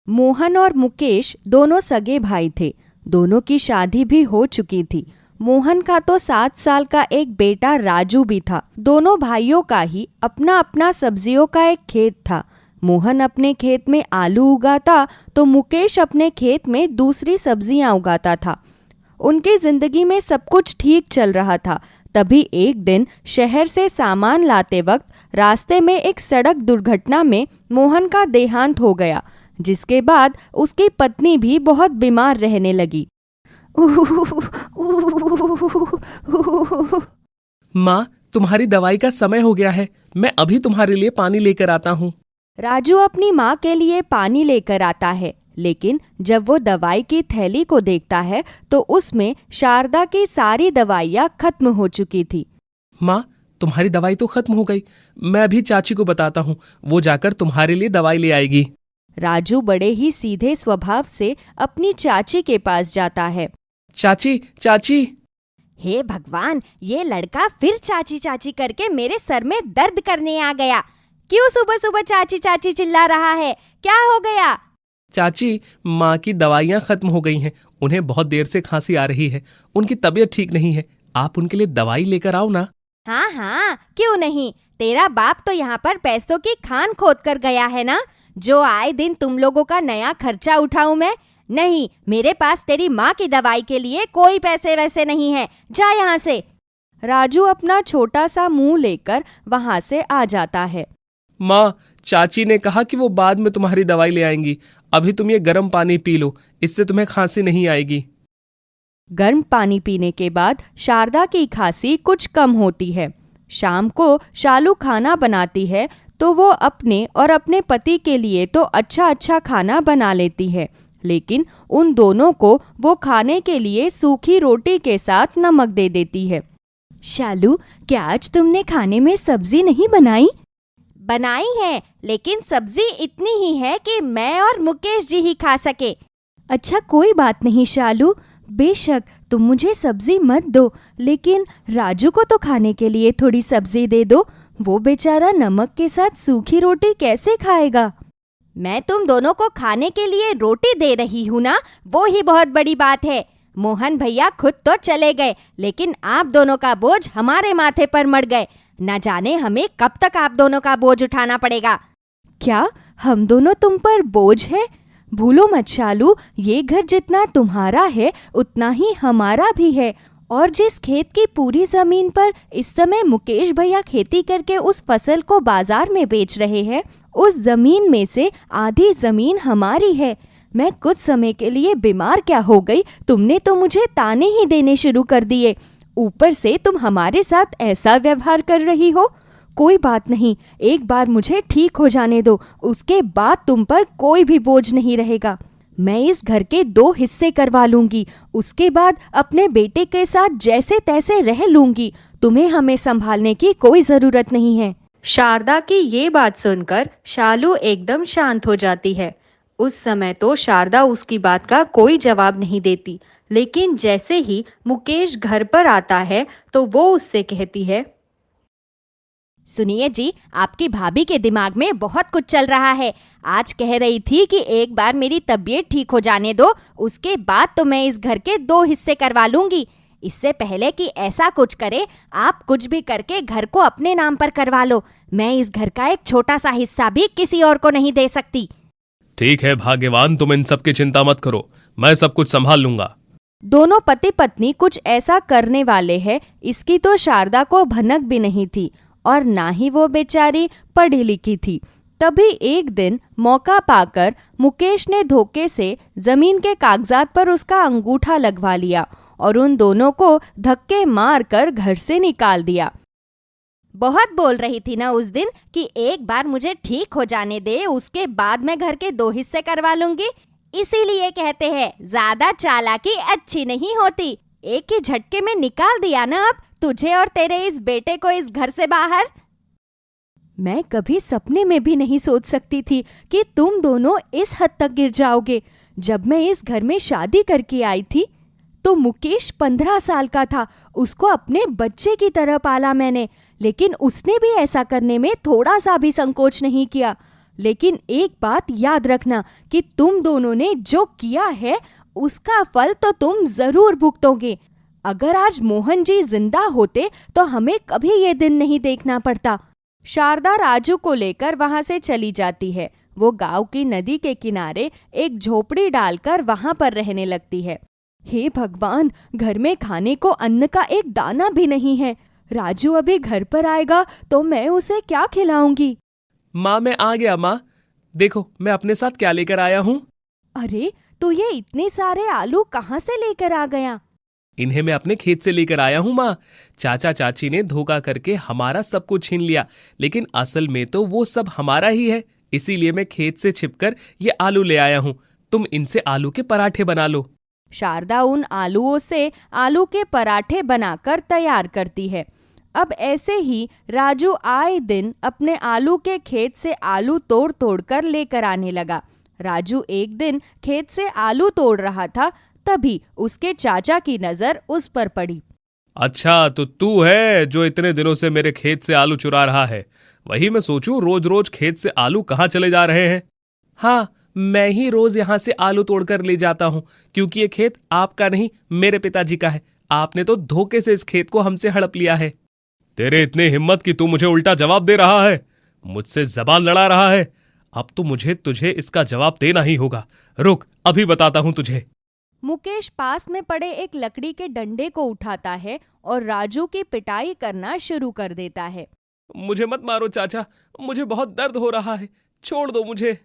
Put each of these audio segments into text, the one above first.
मोहन और मुकेश दोनों सगे भाई थे। दोनों की शादी भी हो चुकी थी। मोहन का तो 7 साल का एक बेटा राजू भी था। दोनों भाइयों का ही अपना अपना सब्जियों का एक खेत था। मोहन अपने खेत में आलू उगाता तो मुकेश अपने खेत में दूसरी सब्जियां उगाता था। उनकी जिंदगी में सब कुछ ठीक चल रहा था। तभी एक दिन शहर से सामान लाते वक्त रास्ते में एक सड़क दुर्घटना में मोहन का देहांत हो गया, जिसके बाद उसकी पत्नी भी बहुत बीमार रहने लगी। माँ, तुम्हारी दवाई का समय हो गया है। मैं अभी तुम्हारे लिए पानी लेकर आता हूँ। राजू अपनी माँ के लिए पानी लेकर आता है, लेकिन जब वो दवाई की थैली को देखता है तो उसमें शारदा की सारी दवाइयाँ खत्म हो चुकी थी। माँ, तुम्हारी दवाई तो खत्म हो गई। मैं अभी चाची को बताता हूँ, वो जाकर तुम्हारे लिए दवाई ले आएगी। राजू बड़े ही सीधे स्वभाव से अपनी चाची के पास जाता है। चाची, चाची। हे भगवान, ये लड़का फिर चाची चाची करके मेरे सर में दर्द करने आ गया। क्यों सुबह सुबह चाची चाची चिल्ला रहा है? क्या हो गया? चाची, माँ की दवाइयाँ खत्म हो गई हैं। उन्हें बहुत देर से खांसी आ रही है। उनकी तबीयत ठीक नहीं है। आप उनके लिए दवाई लेकर आओ ना। हाँ हाँ, क्यों नहीं। तेरा बाप तो यहाँ पर पैसों की खान खोद कर गया है ना, जो आए दिन तुम लोगों का नया खर्चा उठाऊं मैं? नहीं, मेरे पास तेरी माँ की दवाई के लिए कोई पैसे वैसे नहीं है। जा यहाँ से। राजू अपना छोटा सा मुंह लेकर वहां से आ जाता है। माँ, चाची ने कहा कि वो बाद में तुम्हारी दवाई ले आएंगी। अभी तुम ये गर्म पानी पी लो, इससे तुम्हें खांसी नहीं आएगी। गर्म पानी पीने के बाद शारदा की खांसी कुछ कम होती है। शाम को शालू खाना बनाती है तो वो अपने और अपने पति के लिए तो अच्छा अच्छा खाना बना लेती है, लेकिन उन दोनों को वो खाने के लिए सूखी रोटी के साथ नमक दे देती है। शालू, क्या आज तुमने खाने में सब्जी नहीं बनाई? बनाई है, लेकिन सब्जी इतनी ही है कि मैं और मुकेश जी ही खा सके। अच्छा, कोई बात नहीं शालू, बेशक तुम मुझे सब्जी मत दो, लेकिन राजू को तो खाने के लिए थोड़ी सब्जी दे दो। वो बेचारा नमक के साथ सूखी रोटी कैसे खाएगा? मैं तुम दोनों को खाने के लिए रोटी दे रही हूँ ना, वो ही बहुत बड़ी बात है। मोहन भैया खुद तो चले गए, लेकिन आप दोनों का बोझ हमारे माथे पर मर गए। न जाने हमें कब तक आप दोनों का बोझ उठाना पड़ेगा। क्या हम दोनों तुम पर बोझ है? भूलो मत शालू, ये घर जितना तुम्हारा है उतना ही हमारा भी है। और जिस खेत की पूरी जमीन पर इस समय मुकेश भैया खेती करके उस फसल को बाजार में बेच रहे हैं, उस जमीन में से आधी जमीन हमारी है। मैं कुछ समय के लिए बीमार क्या हो गई, तुमने तो मुझे ताने ही देने शुरू कर दिए। ऊपर से तुम हमारे साथ ऐसा व्यवहार कर रही हो। कोई बात नहीं, एक बार मुझे ठीक हो जाने दो, उसके बाद तुम पर कोई भी बोझ नहीं रहेगा। मैं इस घर के 2 हिस्से करवा लूंगी, उसके बाद अपने बेटे के साथ जैसे तैसे रह लूंगी। तुम्हें हमें संभालने की कोई जरूरत नहीं है। शारदा की ये बात सुनकर शालू एकदम शांत हो जाती है। उस समय तो शारदा उसकी बात का कोई जवाब नहीं देती, लेकिन जैसे ही मुकेश घर पर आता है तो वो उससे कहती है, सुनिए जी, आपकी भाभी के दिमाग में बहुत कुछ चल रहा है। आज कह रही थी कि एक बार मेरी तबीयत ठीक हो जाने दो, उसके बाद तो मैं इस घर के 2 हिस्से करवा लूंगी। इससे पहले कि ऐसा कुछ करे, आप कुछ भी करके घर को अपने नाम पर करवा लो। मैं इस घर का एक छोटा सा हिस्सा भी किसी और को नहीं दे सकती। ठीक है भाग्यवान, तुम इन सब की चिंता मत करो, मैं सब कुछ संभाल लूंगा। दोनों पति पत्नी कुछ ऐसा करने वाले हैं, इसकी तो शारदा को भनक भी नहीं थी, और ना ही वो बेचारी पढ़ी लिखी थी। तभी एक दिन मौका पाकर मुकेश ने धोखे से जमीन के कागजात पर उसका अंगूठा लगवा लिया और उन दोनों को धक्के मारकर घर से निकाल दिया। बहुत बोल रही थी ना उस दिन कि एक बार मुझे ठीक हो जाने दे, उसके बाद मैं घर के 2 हिस्से करवा लूंगी। इसीलिए कहते हैं ज्यादा चालाकी अच्छी नहीं होती। एक ही झटके में निकाल दिया ना अब तुझे और तेरे इस बेटे को इस घर से बाहर। मैं कभी सपने में भी नहीं सोच सकती थी कि तुम दोनों इस हद तक गिर जाओगे। जब मैं इस घर में शादी करके आई थी तो मुकेश 15 साल का था। उसको अपने बच्चे की तरह पाला मैंने, लेकिन उसने भी ऐसा करने में थोड़ा सा भी संकोच नहीं किया। लेकिन एक बात याद रखना कि तुम दोनों ने जो किया है उसका फल तो तुम जरूर भुगतोगे। अगर आज मोहन जी जिंदा होते तो हमें कभी ये दिन नहीं देखना पड़ता। शारदा राजू को लेकर वहां से चली जाती है। वो गांव की नदी के किनारे एक झोपड़ी डालकर वहां पर रहने लगती है। हे भगवान, घर में खाने को अन्न का एक दाना भी नहीं है। राजू अभी घर पर आएगा तो मैं उसे क्या खिलाऊंगी। माँ, मैं आ गया माँ। देखो मैं अपने साथ क्या लेकर आया हूँ। अरे, तो ये इतने सारे आलू कहाँ से लेकर आ गया? इन्हें मैं अपने खेत से लेकर आया हूँ माँ। चाचा चाची ने धोखा करके हमारा सब कुछ छीन लिया, लेकिन असल में तो वो सब हमारा ही है। इसीलिए मैं खेत से छिपकर ये आलू ले आया हूँ। तुम इनसे आलू के पराठे बना लो। शारदा उन आलूओं से आलू के पराठे बनाकर तैयार करती है। अब ऐसे ही राजू आए दिन अपने आलू के खेत से आलू तोड़ तोड़ कर लेकर आने लगा। राजू एक दिन खेत से आलू तोड़ रहा था, तभी उसके चाचा की नजर उस पर पड़ी। अच्छा, तो तू है जो इतने दिनों से मेरे खेत से आलू चुरा रहा है। वही मैं सोचूं रोज रोज खेत से आलू कहाँ चले जा रहे हैं। हाँ, मैं ही रोज यहाँ से आलू तोड़कर ले जाता हूँ, क्योंकि ये खेत आपका नहीं मेरे पिताजी का है। आपने तो धोखे से इस खेत को हमसे हड़प लिया है। तेरे इतनी हिम्मत कि तू मुझे उल्टा जवाब दे रहा है, मुझसे जबान लड़ा रहा है। अब तो मुझे तुझे इसका जवाब देना ही होगा। रुक, अभी बताता हूँ तुझे। मुकेश पास में पड़े एक लकड़ी के डंडे को उठाता है और राजू की पिटाई करना शुरू कर देता है। मुझे मत मारो चाचा, मुझे बहुत दर्द हो रहा है, छोड़ दो मुझे।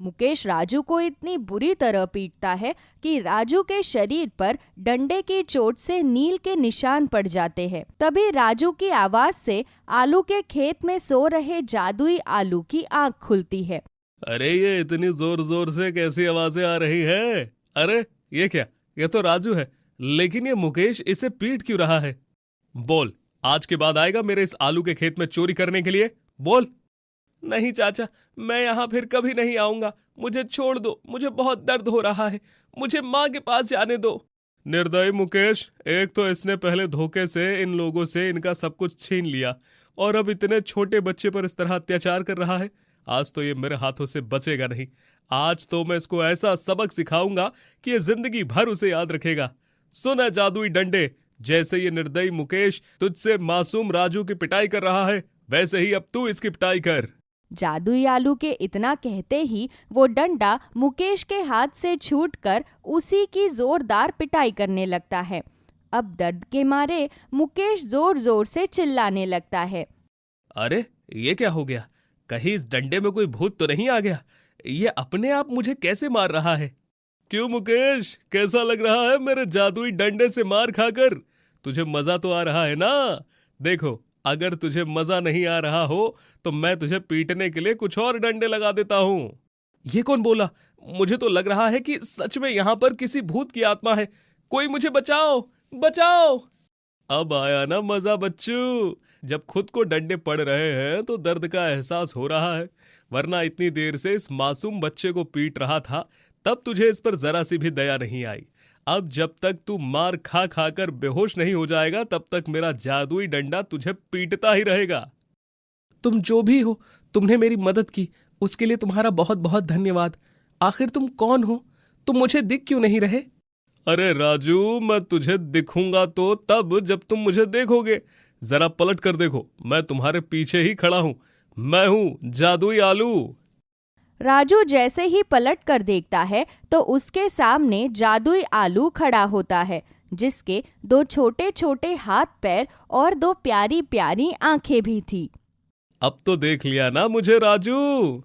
मुकेश राजू को इतनी बुरी तरह पीटता है कि राजू के शरीर पर डंडे की चोट से नील के निशान पड़ जाते हैं। तभी राजू की आवाज से आलू के खेत में सो रहे जादुई आलू की आंख खुलती है। अरे, ये इतनी जोर जोर से कैसी आवाजें आ रही है? अरे ये क्या? ये तो राजू है, लेकिन ये मुकेश इसे पीट क्यों रहा है? बोल, आज के बाद आएगा मेरे इस आलू के खेत में चोरी करने के लिए? बोल। नहीं चाचा, मैं यहाँ फिर कभी नहीं आऊंगा। मुझे छोड़ दो, मुझे बहुत दर्द हो रहा है। मुझे माँ के पास जाने दो। निर्दयी मुकेश, एक तो इसने पहले धोखे से इन लोगों से इनका सब कुछ छीन लिया, और अब इतने छोटे बच्चे पर इस तरह अत्याचार कर रहा है। आज तो ये मेरे हाथों से बचेगा नहीं। आज तो मैं इसको ऐसा सबक सिखाऊंगा कि ये जिंदगी भर उसे याद रखेगा। सुन है जादुई डंडे, जैसे ये निर्दयी मुकेश तुझसे मासूम राजू की पिटाई कर रहा है, वैसे ही अब तू इसकी पिटाई कर। जादुई आलू के इतना कहते ही वो डंडा मुकेश के हाथ से छूटकर उसी की जोरदार पिटाई करने लगता है। अब दर्द के मारे मुकेश जोर जोर से चिल्लाने लगता है। अरे ये क्या हो गया? कहीं इस डंडे में कोई भूत तो नहीं आ गया? ये अपने आप मुझे कैसे मार रहा है? क्यों मुकेश, कैसा लग रहा है मेरे जादुई डंडे से मार खाकर? तुझे मजा तो आ रहा है ना? देखो, अगर तुझे मजा नहीं आ रहा हो तो मैं तुझे पीटने के लिए कुछ और डंडे लगा देता हूँ। ये कौन बोला? मुझे तो लग रहा है कि सच में यहाँ पर किसी भूत की आत्मा है। कोई मुझे बचाओ, बचाओ। अब आया ना मजा बच्चू? जब खुद को डंडे पड़ रहे हैं तो दर्द का एहसास हो रहा है, वरना इतनी देर से इस मासूम बच्चे को पीट रहा था तब तुझे इस पर जरा सी भी दया नहीं आई। अब जब तक तू मार खा खाकर बेहोश नहीं हो जाएगा तब तक मेरा जादुई डंडा तुझे पीटता ही रहेगा। तुम जो भी हो, तुमने मेरी मदद की, उसके लिए तुम्हारा बहुत बहुत धन्यवाद। आखिर तुम कौन हो? तुम मुझे दिख क्यों नहीं रहे? अरे राजू, मैं तुझे दिखूंगा तो तब जब तुम मुझे देखोगे। जरा पलट कर देखो, मैं तुम्हारे पीछे ही खड़ा हूं। मैं हूं जादुई आलू। राजू जैसे ही पलट कर देखता है तो उसके सामने जादुई आलू खड़ा होता है, जिसके 2 छोटे छोटे हाथ पैर और 2 प्यारी प्यारी आंखें भी थी। अब तो देख लिया ना मुझे राजू?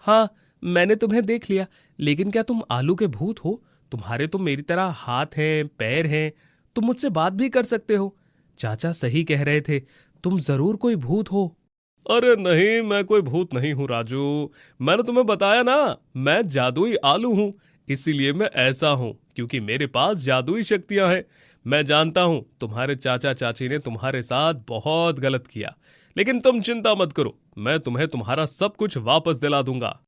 हाँ, मैंने तुम्हें देख लिया, लेकिन क्या तुम आलू के भूत हो? तुम्हारे तो मेरी तरह हाथ हैं, पैर हैं, तुम मुझसे बात भी कर सकते हो। चाचा सही कह रहे थे, तुम जरूर कोई भूत हो। अरे नहीं, मैं कोई भूत नहीं हूं राजू। मैंने तुम्हें बताया ना, मैं जादुई आलू हूं। इसीलिए मैं ऐसा हूं क्योंकि मेरे पास जादुई शक्तियां हैं। मैं जानता हूं तुम्हारे चाचा चाची ने तुम्हारे साथ बहुत गलत किया, लेकिन तुम चिंता मत करो, मैं तुम्हें तुम्हारा सब कुछ वापस दिला दूंगा।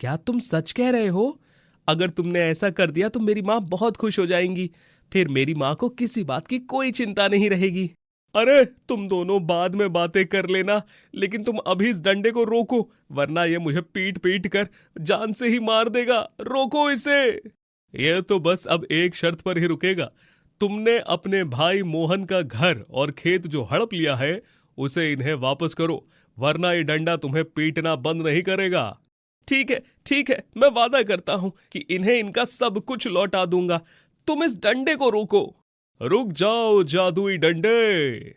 क्या तुम सच कह रहे हो? अगर तुमने ऐसा कर दिया तो मेरी माँ बहुत खुश हो जाएंगी। फिर मेरी माँ को किसी बात की कोई चिंता नहीं रहेगी। अरे तुम दोनों बाद में बातें कर लेना, लेकिन तुम अभी इस डंडे को रोको, वरना ये मुझे पीट पीट कर जान से ही मार देगा। रोको इसे। ये तो बस अब एक शर्त पर ही रुकेगा। तुमने अपने भाई मोहन का घर और खेत जो हड़प लिया है उसे इन्हें वापस करो, वरना ये डंडा तुम्हें पीटना बंद नहीं करेगा। ठीक है, मैं वादा करता हूं कि इन्हें इनका सब कुछ लौटा दूंगा। तुम इस डंडे को रोको। रुक जाओ जादुई डंडे।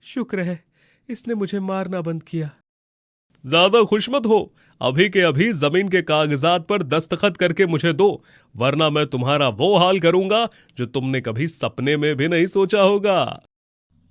शुक्र है इसने मुझे मारना बंद किया। ज्यादा खुश मत हो, अभी के अभी जमीन के कागजात पर दस्तखत करके मुझे दो, वरना मैं तुम्हारा वो हाल करूंगा जो तुमने कभी सपने में भी नहीं सोचा होगा।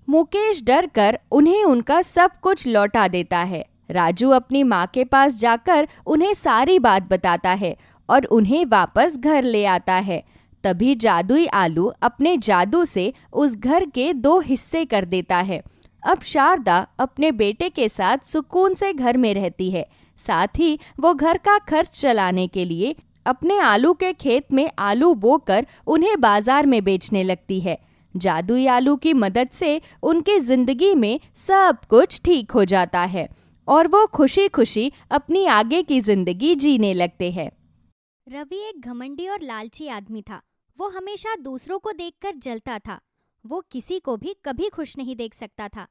मुकेश डरकर उन्हें उनका सब कुछ लौटा देता है। राजू अपनी माँ के पास जाकर उन्हें सारी बात बताता है और उन्हें वापस घर ले आता है। तभी जादुई आलू अपने जादू से उस घर के 2 हिस्से कर देता है। अब शारदा अपने बेटे के साथ सुकून से घर में रहती है। साथ ही वो घर का खर्च चलाने के लिए अपने आलू के खेत में आलू बोकर उन्हें बाजार में बेचने लगती है। जादुई आलू की मदद से उनकी जिंदगी में सब कुछ ठीक हो जाता है और वो खुशी खुशी अपनी आगे की जिंदगी जीने लगते हैं। रवि एक घमंडी और लालची आदमी था। वो हमेशा दूसरों को देखकर जलता था। वो किसी को भी कभी खुश नहीं देख सकता था।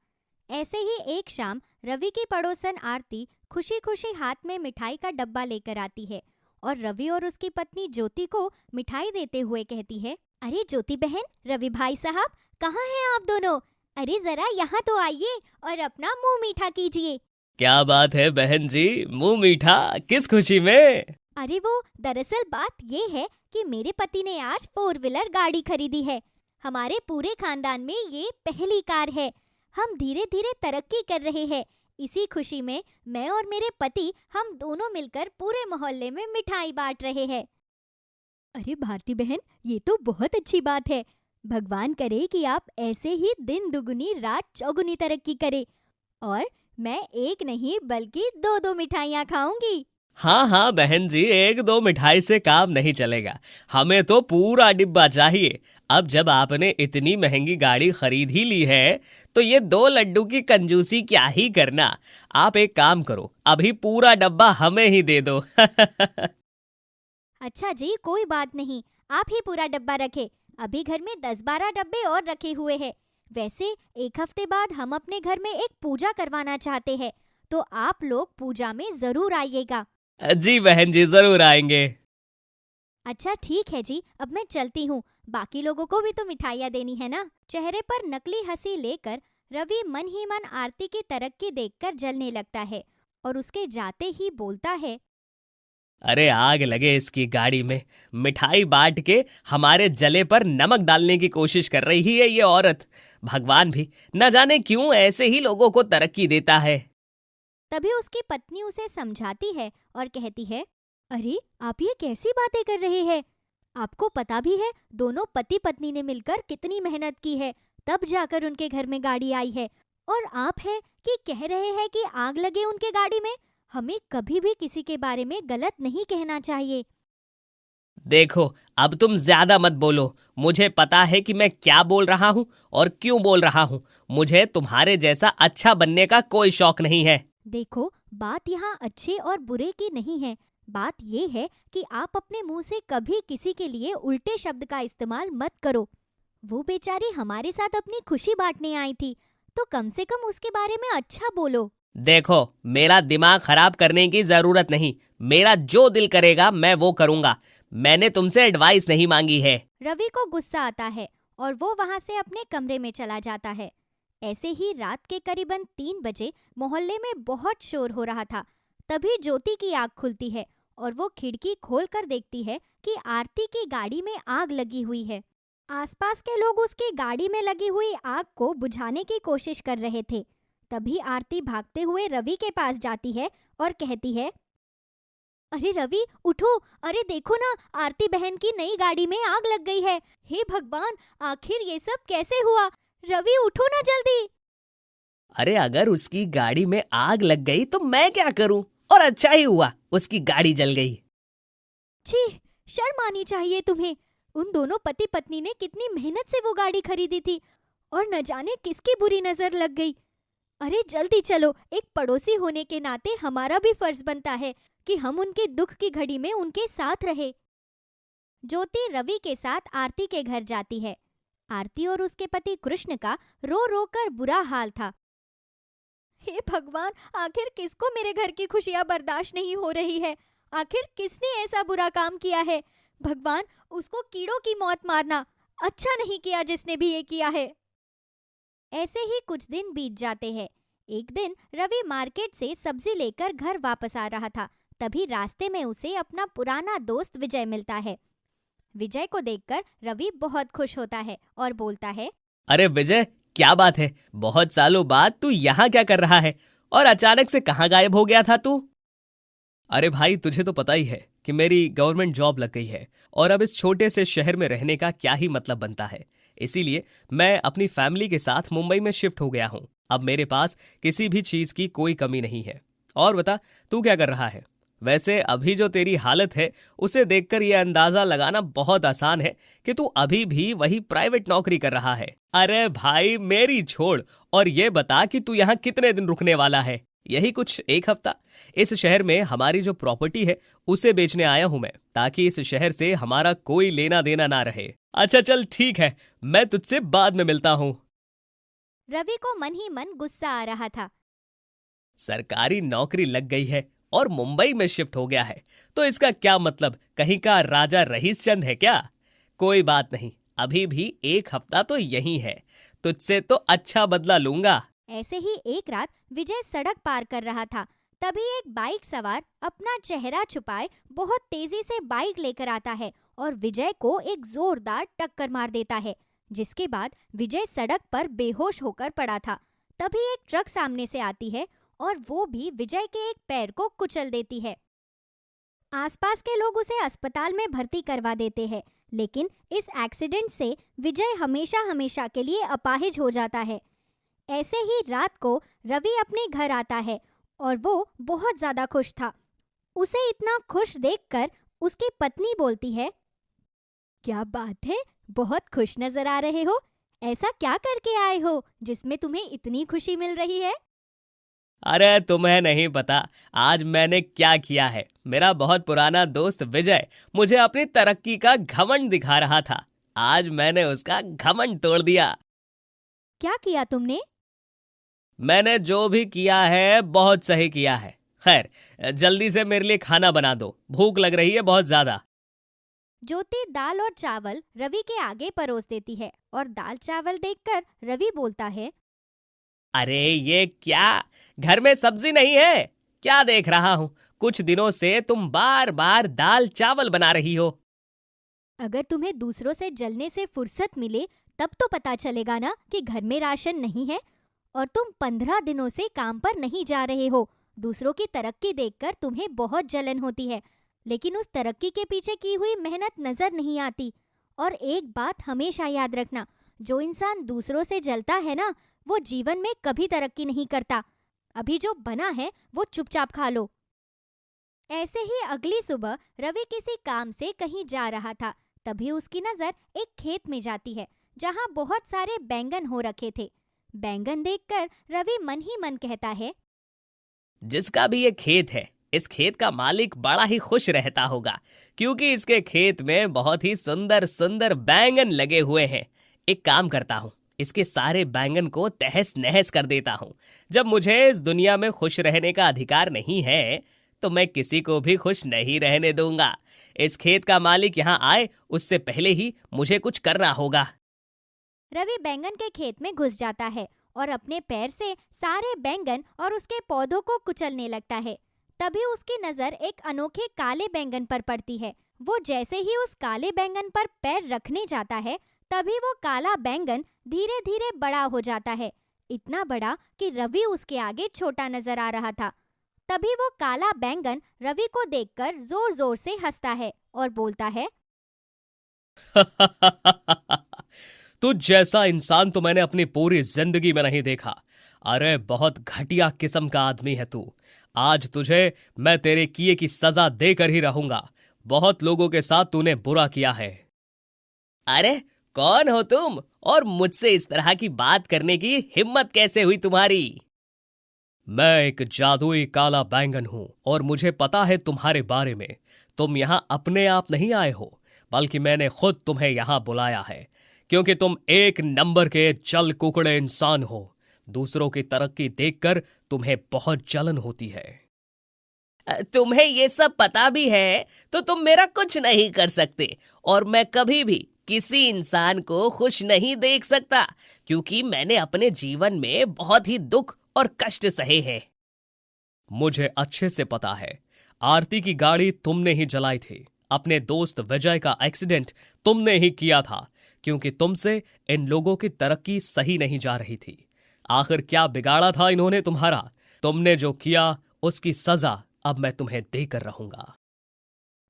ऐसे ही एक शाम रवि की पड़ोसन आरती खुशी खुशी हाथ में मिठाई का डब्बा लेकर आती है और रवि और उसकी पत्नी ज्योति को मिठाई देते हुए कहती है, अरे ज्योति बहन, रवि भाई साहब, कहाँ हैं आप दोनों? अरे जरा यहाँ तो आइए और अपना मुंह मीठा कीजिए। क्या बात है बहन जी, मुंह मीठा किस खुशी में? अरे वो दरअसल बात ये है कि मेरे पति ने आज 4 व्हीलर गाड़ी खरीदी है। हमारे पूरे खानदान में ये पहली कार है। हम धीरे धीरे तरक्की कर रहे हैं। इसी खुशी में मैं और मेरे पति हम दोनों मिलकर पूरे मोहल्ले में मिठाई बांट रहे हैं। अरे भारती बहन, ये तो बहुत अच्छी बात है। भगवान करे कि आप ऐसे ही दिन दुगुनी रात चौगुनी तरक्की करें और मैं एक नहीं बल्कि 2-2 मिठाइयाँ खाऊंगी। हाँ बहन जी, 1-2 मिठाई से काम नहीं चलेगा, हमें तो पूरा डिब्बा चाहिए। अब जब आपने इतनी महंगी गाड़ी खरीद ही ली है तो ये 2 लड्डू की कंजूसी क्या ही करना। आप एक काम करो, अभी पूरा डब्बा हमें ही दे दो। अच्छा जी, कोई बात नहीं, आप ही पूरा डब्बा रखे। अभी घर में 10-12 डब्बे और रखे हुए हैं। वैसे 1 हफ्ते बाद हम अपने घर में एक पूजा करवाना चाहते हैं, तो आप लोग पूजा में जरूर आइएगा। जी बहन जी, जरूर आएंगे। अच्छा ठीक है जी, अब मैं चलती हूँ। बाकी लोगों को भी तो मिठाइयाँ देनी है ना। चेहरे पर नकली हंसी लेकर रवि मन ही मन आरती की तरक्की देखकर जलने लगता है और उसके जाते ही बोलता है, अरे आग लगे इसकी गाड़ी में, मिठाई बांट के हमारे जले पर नमक डालने की कोशिश कर रही है ये औरत। भगवान भी न जाने क्यों ऐसे ही लोगों को तरक्की देता है। तभी उसकी पत्नी उसे समझाती है और कहती है, अरे आप ये कैसी बातें कर रहे हैं? आपको पता भी है दोनों पति पत्नी ने मिलकर कितनी मेहनत की है, तब जाकर उनके घर में गाड़ी आई है। और आप है कि कह रहे हैं कि आग लगे उनके गाड़ी में। हमें कभी भी किसी के बारे में गलत नहीं कहना चाहिए। देखो अब तुम ज्यादा मत बोलो, मुझे पता है कि मैं क्या बोल रहा हूँ और क्यों बोल रहा हूँ। मुझे तुम्हारे जैसा अच्छा बनने का कोई शौक नहीं है। देखो, बात यहाँ अच्छे और बुरे की नहीं है। बात ये है कि आप अपने मुंह से कभी किसी के लिए उल्टे शब्द का इस्तेमाल मत करो। वो बेचारी हमारे साथ अपनी खुशी बांटने आई थी, तो कम से कम उसके बारे में अच्छा बोलो। देखो, मेरा दिमाग खराब करने की जरूरत नहीं। मेरा जो दिल करेगा मैं वो करूँगा। मैंने तुमसे एडवाइस नहीं मांगी है। रवि को गुस्सा आता है और वो वहाँ से अपने कमरे में चला जाता है। ऐसे ही रात के करीबन 3 बजे मोहल्ले में बहुत शोर हो रहा था। तभी ज्योति की आँख खुलती है और वो खिड़की खोलकर देखती है कि आरती की गाड़ी में आग लगी हुई है। आसपास के लोग उसकी गाड़ी में लगी हुई आग को बुझाने की कोशिश कर रहे थे। तभी आरती भागते हुए रवि के पास जाती है और कहती है, अरे रवि उठो, अरे देखो ना, आरती बहन की नई गाड़ी में आग लग गई है। हे भगवान, आखिर ये सब कैसे हुआ? रवि उठो ना जल्दी। अरे अगर उसकी गाड़ी में आग लग गई तो मैं क्या करूं? और अच्छा ही हुआ उसकी गाड़ी जल गई। छी, शर्म आनी चाहिए तुम्हें। उन दोनों पति पत्नी ने कितनी मेहनत से वो गाड़ी खरीदी थी और न जाने किसकी बुरी नजर लग गई। अरे जल्दी चलो, एक पड़ोसी होने के नाते हमारा भी फर्ज बनता है कि हम उनके दुख की घड़ी में उनके साथ रहे। ज्योति रवि के साथ आरती के घर जाती है। आरती और उसके पति कृष्ण का रो रो कर बुरा हाल था। हे भगवान, आखिर किसको मेरे घर की खुशियां बर्दाश्त नहीं हो रही है? आखिर किसने ऐसा बुरा काम किया है? भगवान, उसको कीड़ों की मौत मारना। अच्छा नहीं किया जिसने भी ये किया है। ऐसे ही कुछ दिन बीत जाते हैं। एक दिन रवि मार्केट से सब्जी लेकर घर वापस आ रहा था। तभी रास्ते में उसे अपना पुराना दोस्त विजय मिलता है। विजय को देखकर रवि बहुत खुश होता है और बोलता है, अरे विजय, क्या बात है? बहुत सालों बाद तू यहाँ क्या कर रहा है और अचानक से कहाँ गायब हो गया था तू? अरे भाई, तुझे तो पता ही है कि मेरी गवर्नमेंट जॉब लग गई है और अब इस छोटे से शहर में रहने का क्या ही मतलब बनता है। इसीलिए मैं अपनी फैमिली के साथ मुंबई में शिफ्ट हो गया हूँ। अब मेरे पास किसी भी चीज की कोई कमी नहीं है। और बता, तू क्या कर रहा है? वैसे अभी जो तेरी हालत है उसे देखकर यह अंदाजा लगाना बहुत आसान है कि तू अभी भी वही प्राइवेट नौकरी कर रहा है। अरे भाई, मेरी छोड़ और ये बता कि तू यहाँ कितने दिन रुकने वाला है? यही कुछ 1 हफ्ता। इस शहर में हमारी जो प्रॉपर्टी है उसे बेचने आया हूं मैं, ताकि इस शहर से हमारा कोई लेना देना ना रहे। अच्छा चल ठीक है, मैं तुझसे बाद में मिलता हूँ। रवि को मन ही मन गुस्सा आ रहा था। सरकारी नौकरी लग गई है और मुंबई में शिफ्ट हो गया है, तो इसका क्या मतलब? कहीं का राजा रईस चंद है क्या? कोई बात नहीं, अभी भी 1 हफ्ता तो यही है, तुझसे तो अच्छा बदला लूंगा। ऐसे ही एक रात विजय सड़क पार कर रहा था। तभी एक बाइक सवार अपना चेहरा छुपाए बहुत तेजी से बाइक लेकर आता है और विजय को एक जोरदार टक्कर मार देता है, जिसके बाद विजय सड़क पर बेहोश होकर पड़ा था। तभी एक ट्रक सामने से आती है और वो भी विजय के एक पैर को कुचल देती है। आसपास के लोग उसे अस्पताल में भर्ती करवा देते हैं, लेकिन इस एक्सीडेंट से विजय हमेशा हमेशा के लिए अपाहिज हो जाता है। ऐसे ही रात को रवि अपने घर आता है और वो बहुत ज्यादा खुश था। उसे इतना खुश देखकर उसकी पत्नी बोलती है, क्या बात है, बहुत खुश नजर आ रहे हो। ऐसा क्या करके आए हो जिसमें तुम्हें इतनी खुशी मिल रही है? अरे तुम्हें नहीं पता आज मैंने क्या किया है। मेरा बहुत पुराना दोस्त विजय मुझे अपनी तरक्की का घमंड दिखा रहा था। आज मैंने उसका घमंड तोड़ दिया। क्या किया तुमने? मैंने जो भी किया है बहुत सही किया है। खैर, जल्दी से मेरे लिए खाना बना दो, भूख लग रही है बहुत ज्यादा। ज्योति दाल और चावल रवि के आगे परोस देती है और दाल चावल देखकर रवि बोलता है, अरे ये क्या, घर में सब्जी नहीं है? क्या देख रहा हूँ? कुछ दिनों से तुम बार बार दाल चावल बना रही हो। अगर तुम्हें दूसरों से जलने से फुर्सत मिले तब तो पता चलेगा ना कि घर में राशन नहीं है और तुम 15 दिनों से काम पर नहीं जा रहे हो। दूसरों की तरक्की देखकर तुम्हें बहुत जलन होती है, लेकिन उस तरक्की के पीछे की हुई मेहनत नजर नहीं आती। और एक बात हमेशा याद रखना, जो इंसान दूसरों से जलता है ना, वो जीवन में कभी तरक्की नहीं करता। अभी जो बना है वो चुपचाप खा लो। ऐसे ही अगली सुबह रवि किसी काम से कहीं जा रहा था। तभी उसकी नजर एक खेत में जाती है जहां बहुत सारे बैंगन हो रखे थे। बैंगन देखकर रवि मन ही मन कहता है, जिसका भी ये खेत है, इस खेत का मालिक बड़ा ही खुश रहता होगा, क्योंकि इसके खेत में बहुत ही सुंदर सुंदर बैंगन लगे हुए हैं। एक काम करता हूँ, इसके सारे बैंगन को तहस नहस कर देता हूँ। जब मुझे इस दुनिया में खुश रहने का अधिकार नहीं है, तो मैं किसी को भी खुश नहीं रहने दूंगा। इस खेत का मालिक यहाँ आए उससे पहले ही मुझे कुछ करना होगा। रवि बैंगन के खेत में घुस जाता है और अपने पैर से सारे बैंगन और उसके पौधों को कुचलने लगता है। तभी उसकी नजर एक अनोखे काले बैंगन पर पड़ती है। वो जैसे ही उस काले बैंगन पर पैर रखने जाता है, तभी वो काला बैंगन धीरे धीरे बड़ा हो जाता है, इतना बड़ा कि रवि उसके आगे छोटा नजर आ रहा था। तभी वो काला बैंगन रवि को देखकर जोर जोर से हंसता है और बोलता है, तू जैसा इंसान तो मैंने अपनी पूरी जिंदगी में नहीं देखा। अरे बहुत घटिया किस्म का आदमी है तू। आज तुझे मैं तेरे किए की सजा देकर ही रहूंगा। बहुत लोगों के साथ तूने बुरा किया है। अरे कौन हो तुम और मुझसे इस तरह की बात करने की हिम्मत कैसे हुई तुम्हारी? मैं एक जादुई काला बैंगन हूं और मुझे पता है तुम्हारे बारे में। तुम यहाँ अपने आप नहीं आए हो, बल्कि मैंने खुद तुम्हें यहाँ बुलाया है, क्योंकि तुम एक नंबर के चल कुकड़े इंसान हो। दूसरों की तरक्की देखकर तुम्हें बहुत जलन होती है। तुम्हें ये सब पता भी है तो तुम मेरा कुछ नहीं कर सकते, और मैं कभी भी किसी इंसान को खुश नहीं देख सकता, क्योंकि मैंने अपने जीवन में बहुत ही दुख और कष्ट सहे हैं। मुझे अच्छे से पता है, आरती की गाड़ी तुमने ही जलाई थी। अपने दोस्त विजय का एक्सीडेंट तुमने ही किया था, क्योंकि तुमसे इन लोगों की तरक्की सही नहीं जा रही थी। आखिर क्या बिगाड़ा था इन्होंने तुम्हारा? तुमने जो किया उसकी सजा अब मैं तुम्हें देकर रहूंगा।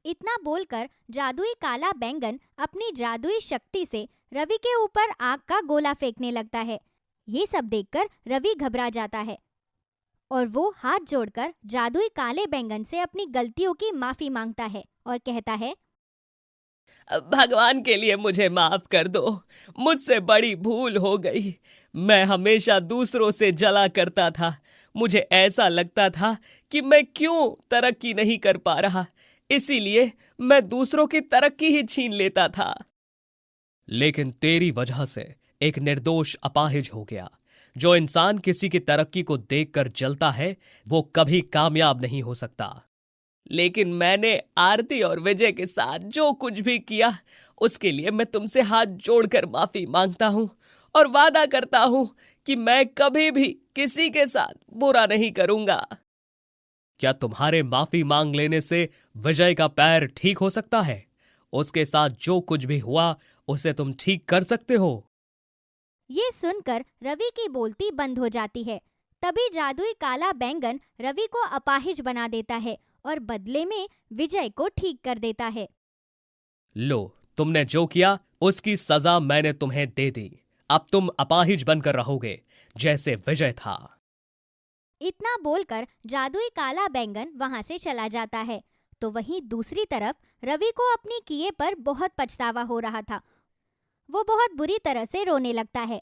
इतना बोलकर जादुई काला बैंगन अपनी जादुई शक्ति से रवि के ऊपर आग का गोला फेंकने लगता है। ये सब देखकर रवि घबरा जाता है और वो हाथ जोड़कर जादुई काले बैंगन से अपनी गलतियों की माफी मांगता है और कहता है, भगवान के लिए मुझे माफ कर दो, मुझसे बड़ी भूल हो गई। मैं हमेशा दूसरों से जला करता था। मुझे ऐसा लगता था कि मैं क्यों तरक्की नहीं कर पा रहा, इसीलिए मैं दूसरों की तरक्की ही छीन लेता था। लेकिन तेरी वजह से एक निर्दोष अपाहिज हो गया। जो इंसान किसी की तरक्की को देखकर जलता है, वो कभी कामयाब नहीं हो सकता। लेकिन मैंने आरती और विजय के साथ जो कुछ भी किया, उसके लिए मैं तुमसे हाथ जोड़कर माफी मांगता हूँ और वादा करता हूँ कि मैं कभी भी किसी के साथ बुरा नहीं करूंगा। क्या तुम्हारे माफी मांग लेने से विजय का पैर ठीक हो सकता है? उसके साथ जो कुछ भी हुआ उसे तुम ठीक कर सकते हो? ये सुनकर रवि की बोलती बंद हो जाती है। तभी जादुई काला बैंगन रवि को अपाहिज बना देता है और बदले में विजय को ठीक कर देता है। लो, तुमने जो किया उसकी सजा मैंने तुम्हें दे दी। अब तुम अपाहिज बनकर रहोगे, जैसे विजय था। इतना बोलकर जादुई काला बैंगन वहां से चला जाता है। तो वहीं दूसरी तरफ रवि को अपने किए पर बहुत पछतावा हो रहा था। वो बहुत बुरी तरह से रोने लगता है